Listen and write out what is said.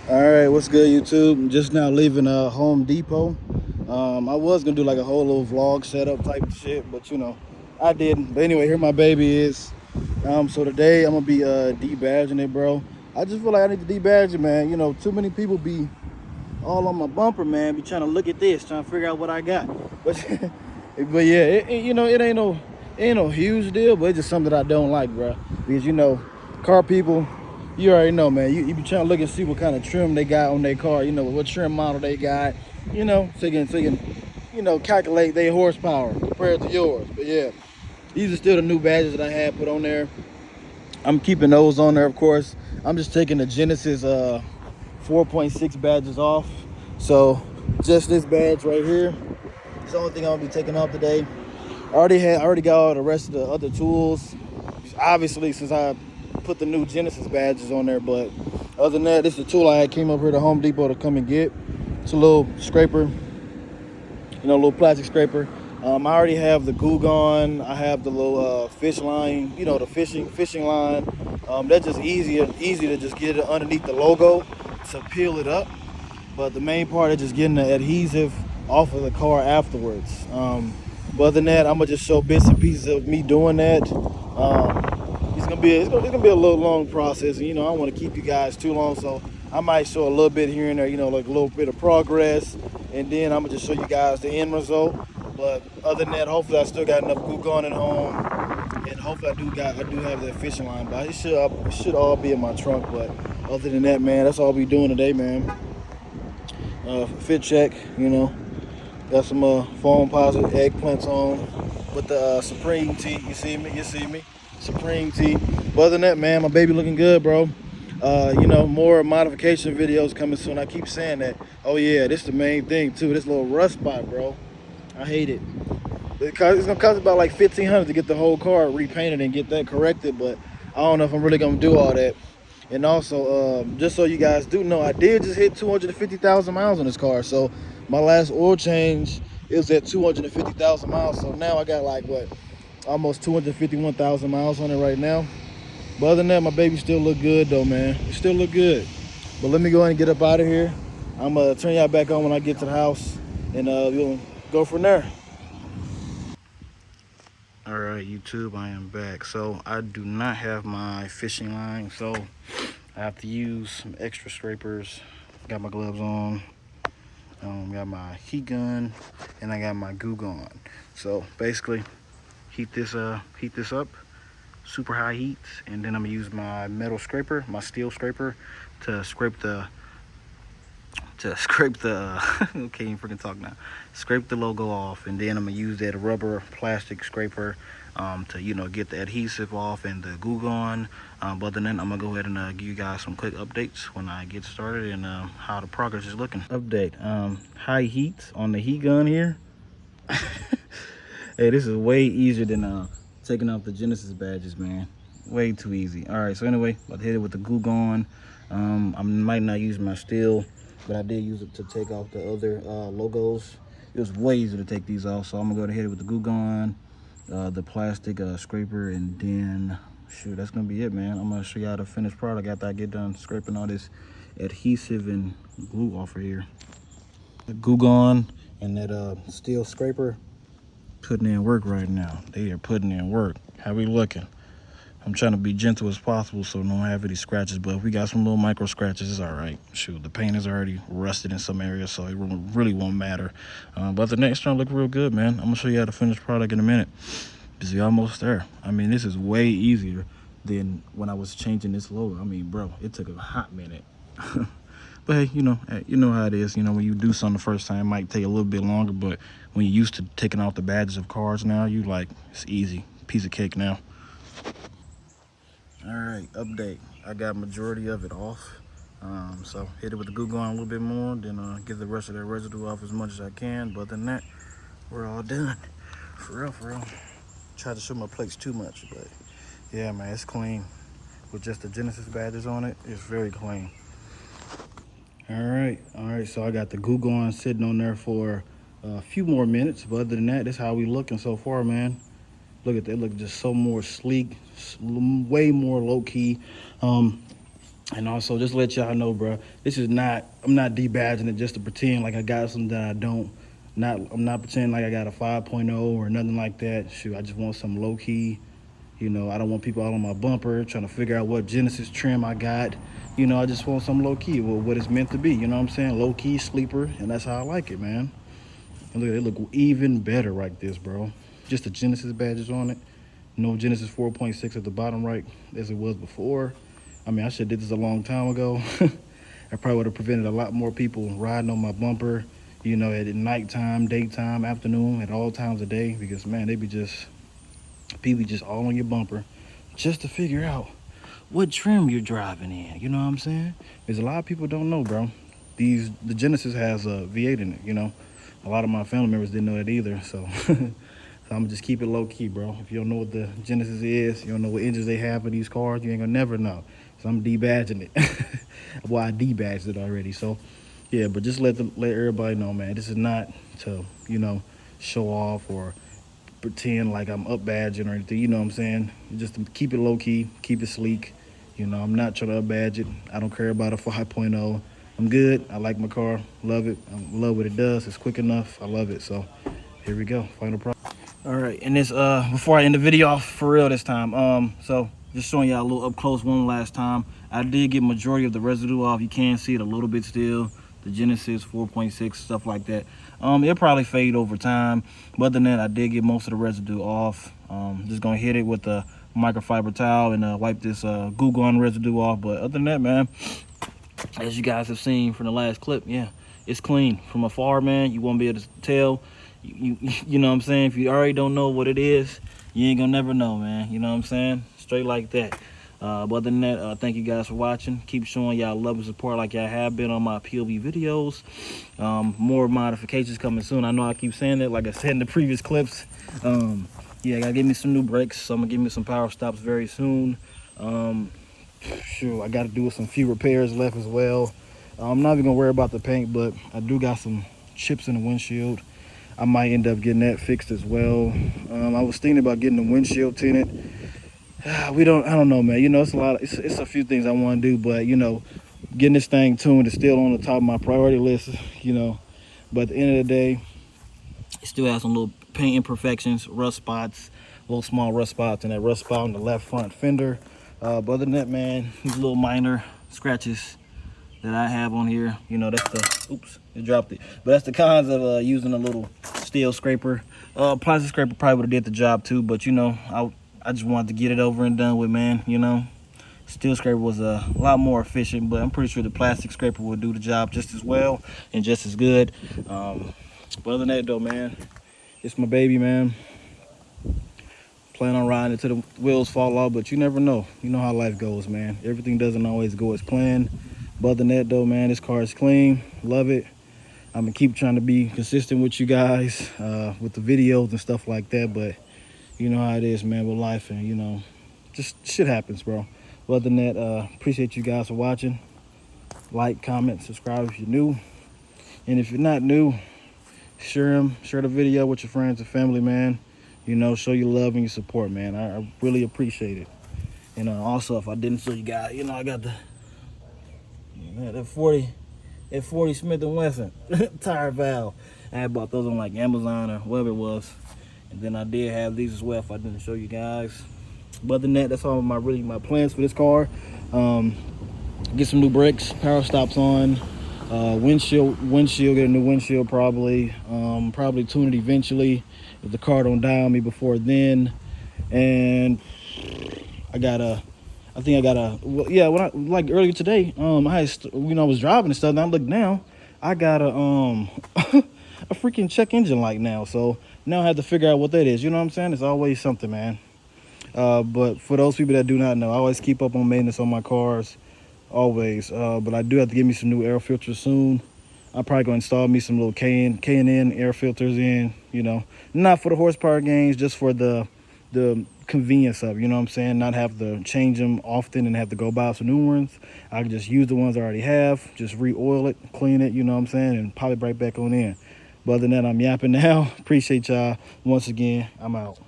All right, what's good, YouTube? I'm just now leaving Home Depot. I was gonna do like a whole little vlog setup type of shit, but I didn't. But anyway, here my baby is. So today I'm gonna be debadging it, bro. I just feel like I need to debadge it, man. Too many people be all on my bumper, man. Be trying to look at this, trying to figure out what I got. But but yeah, it ain't no huge deal, but it's just something that I don't like, bro. Because car people, you already know, man. You be trying to look and see what kind of trim they got on their car. What trim model they got. So you can calculate their horsepower compared to yours. But yeah, these are still the new badges that I had put on there. I'm keeping those on there, of course. I'm just taking the Genesis 4.6 badges off. So just this badge right here. It's the only thing I'll be taking off today. I already got all the rest of the other tools. Obviously, since I put the new Genesis badges on there, but other than that, this is the tool I came up here to Home Depot to come and get. It's a little scraper, a little plastic scraper. I already have the glue gun. I have the little fish line, the fishing line. That's just easy to just get it underneath the logo to peel it up. But the main part is just getting the adhesive off of the car afterwards. But other than that, I'm gonna just show bits and pieces of me doing that. It's gonna be a little long process, and I don't want to keep you guys too long, so I might show a little bit here and there, like a little bit of progress, and then I'm gonna just show you guys the end result. But other than that, hopefully I still got enough glue gun at home, and hopefully I do have that fishing line, but it should all be in my trunk. But other than that, man, that's all we doing today, man. Fit check, got some foam positive eggplants on with the Supreme tee. You see me, Supreme tee. But other than that, man, my baby looking good, bro. More modification videos coming soon. I keep saying that. Oh yeah, this is the main thing too. This little rust spot, bro. I hate it. It's gonna cost about like $1,500 to get the whole car repainted and get that corrected. But I don't know if I'm really gonna do all that. And also, just so you guys do know, I did just hit 250,000 miles on this car. So my last oil change is at 250,000 miles. So now I got like almost 251,000 miles on it right now. But other than that, my baby still look good though, man. It still look good. But let me go ahead and get up out of here. I'm gonna turn y'all back on when I get to the house, and we'll go from there. All right, YouTube, I am back. So I do not have my fishing line, so I have to use some extra scrapers. Got my gloves on. Got my heat gun, and I got my glue gun. So basically, heat this up, super high heat, and then I'm gonna use my metal scraper, my steel scraper, to scrape the okay, you freaking talk now. Scrape the logo off, and then I'm gonna use that rubber plastic scraper to get the adhesive off and the glue gun. But then I'm gonna go ahead and give you guys some quick updates when I get started and how the progress is looking. Update: high heat on the heat gun here. Hey, this is way easier than taking off the Genesis badges, man. Way too easy. All right, so anyway, I'll hit it with the glue gun. I might not use my steel, but I did use it to take off the other logos. It was way easier to take these off, so I'm gonna go ahead and hit it with the glue gun, the plastic scraper, and then shoot, that's gonna be it, man. I'm gonna show y'all the finished product after I get done scraping all this adhesive and glue off of here. The glue gun and that steel scraper putting in work right now. They are putting in work. How we looking? I'm trying to be gentle as possible so we don't have any scratches, but if we got some little micro scratches, it's all right. Shoot, the paint is already rusted in some areas, so it really won't matter. But the next trying to look real good, man. I'm gonna show you how the finished product in a minute. Because we're almost there. I mean, this is way easier than when I was changing this logo. I mean, bro, it took a hot minute. But hey, you know how it is. When you do something the first time, it might take a little bit longer, but when you're used to taking off the badges of cars now, it's easy. Piece of cake now. All right, update. I got majority of it off. So hit it with the glue gun a little bit more, then get the rest of that residue off as much as I can. But other than that, we're all done. For real. Tried to show my plates too much, but yeah, man, it's clean. With just the Genesis badges on it, it's very clean. All right, so I got the glue gun sitting on there for a few more minutes, but other than that, that's how we looking so far, man. Look at that, look just so more sleek, way more low-key. And also, just let y'all know, bro, this is not, I'm not debadging it just to pretend like I got something that I don't. I'm not pretending like I got a 5.0 or nothing like that. Shoot, I just want some low key. I don't want people all on my bumper trying to figure out what Genesis trim I got. I just want some low key, well, what it's meant to be. You know what I'm saying? Low key sleeper, and that's how I like it, man. And look, they look even better like this, bro. Just the Genesis badges on it. No Genesis 4.6 at the bottom right as it was before. I mean, I should have did this a long time ago. I probably would have prevented a lot more people riding on my bumper, at nighttime, daytime, afternoon, at all times of day. Because, man, people just all on your bumper just to figure out what trim you're driving in. You know what I'm saying? Because a lot of people don't know, bro. The Genesis has a V8 in it, A lot of my family members didn't know that either, so... So I'm gonna just keep it low key, bro. If you don't know what the Genesis is, you don't know what engines they have for these cars, you ain't gonna never know. So I'm debadging it. Well, I debadged it already. So yeah, but just let everybody know, man. This is not to, show off or pretend like I'm up badging or anything. You know what I'm saying? Just to keep it low key, keep it sleek. I'm not trying to up badge it. I don't care about a 5.0. I'm good. I like my car. Love it. I love what it does. It's quick enough. I love it. So here we go. Final product. All right, and this before I end the video off for real this time, so just showing y'all a little up close one last time. I did get majority of the residue off. You can see it a little bit still, the Genesis 4.6 stuff like that. It'll probably fade over time, but other than that, I did get most of the residue off. Just gonna hit it with a microfiber towel and wipe this Goo Gone residue off. But other than that, man, as you guys have seen from the last clip, yeah, it's clean from afar, man. You won't be able to tell. You know what I'm saying? If you already don't know what it is, you ain't gonna never know, man. You know what I'm saying? Straight like that. But other than that, thank you guys for watching. Keep showing y'all love and support like y'all have been on my POV videos. More modifications coming soon. I know I keep saying that, like I said in the previous clips. Yeah, I gotta give me some new brakes, so I'm gonna give me some power stops very soon. Sure, I gotta do some few repairs left as well. I'm not even gonna worry about the paint, but I do got some chips in the windshield. I might end up getting that fixed as well. I was thinking about getting the windshield tinted. I don't know, man. It's a lot. It's a few things I want to do, but getting this thing tuned is still on the top of my priority list. But at the end of the day, it still has some little paint imperfections, rust spots, little small rust spots, and that rust spot on the left front fender. But other than that, man, these little minor scratches that I have on here, that's the, oops, it dropped it. But that's the cons of using a little steel scraper. Plastic scraper probably would have did the job too, but I just wanted to get it over and done with, man. Steel scraper was a lot more efficient, but I'm pretty sure the plastic scraper will do the job just as well and just as good. But other than that though, man, it's my baby, man. Plan on riding it till the wheels fall off, but you never know. You know how life goes, man. Everything doesn't always go as planned. But other than that though, man, this car is clean. Love it. I'm gonna keep trying to be consistent with you guys with the videos and stuff like that, but you know how it is, man, with life, and just shit happens, bro. But other than that, appreciate you guys for watching. Like, comment, subscribe if you're new, and if you're not new, share the video with your friends and family, man. Show your love and your support, man. I really appreciate it. And also, if I didn't show you guys, I got that 40 Smith & Wesson tire valve. I had bought those on like Amazon or whatever it was. And then I did have these as well if I didn't show you guys. But other than that, that's all my plans for this car. Get some new brakes, power stops on, windshield, get a new windshield probably. Probably tune it eventually if the car don't die on me before then. And I think I got a, well, yeah, like earlier today, I was driving and stuff, and I looked down, I got a a freaking check engine light now. So now I have to figure out what that is. You know what I'm saying? It's always something, man. But for those people that do not know, I always keep up on maintenance on my cars, always. But I do have to get me some new air filters soon. I'm probably going to install me some little K&N air filters in, not for the horsepower gains, just for the convenience of, you know what I'm saying, not have to change them often and have to go buy some new ones. I can just use the ones I already have, just re-oil it, clean it, you know what I'm saying, and pop it right back on in. But other than that, I'm yapping now. Appreciate y'all once again. I'm out.